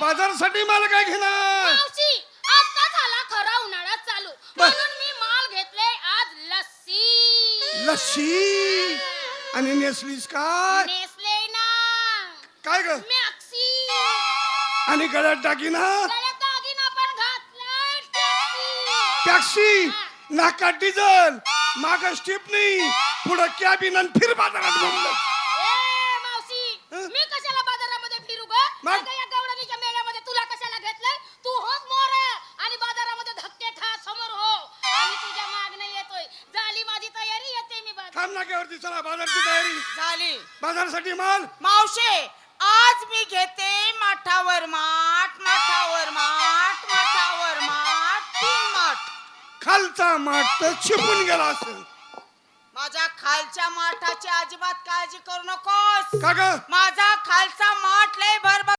बाजारासाठी माल काय घेणार? मावशी आता झाला खरा उन्हाळा चालू म्हणून मी माल घेतले आज लस्सी. लस्सी आणि नेसलीस काय? नेसले ना. काय ग? मॅक्सी. आणि गळ्यात दागिना? गळ्यात दागिना पण घातलाय. टॅक्सी नाकात डिझेल माग स्टिपनी पुढे कॅबिन आणि फिर बाजारात घुमलं. ए मावशी मी कशाला बाजारामध्ये फिरू ग? मग? या गवळणीच्या मेळ्यामध्ये तुला कशाला घेतलंय? तू होत मोर आणि बाजारामध्ये धक्के खा समोर हो. आणि तुझ्या मागणं येतोय. झाली माझी तयारी येते मी बाजार. थांब नाक्यावरती चला बाजारची तयारी झाली. बाजारासाठी माल. मावशे आज मी घेते माठावर माठ माठावर माठ माठावर माठ 3 माठ. खालचा माठ तर छिपून गेला असेल. माझ्या खालच्या माठाची अजिबात काळजी करू नकोस. का ग? माझा खालचा माठ लय भर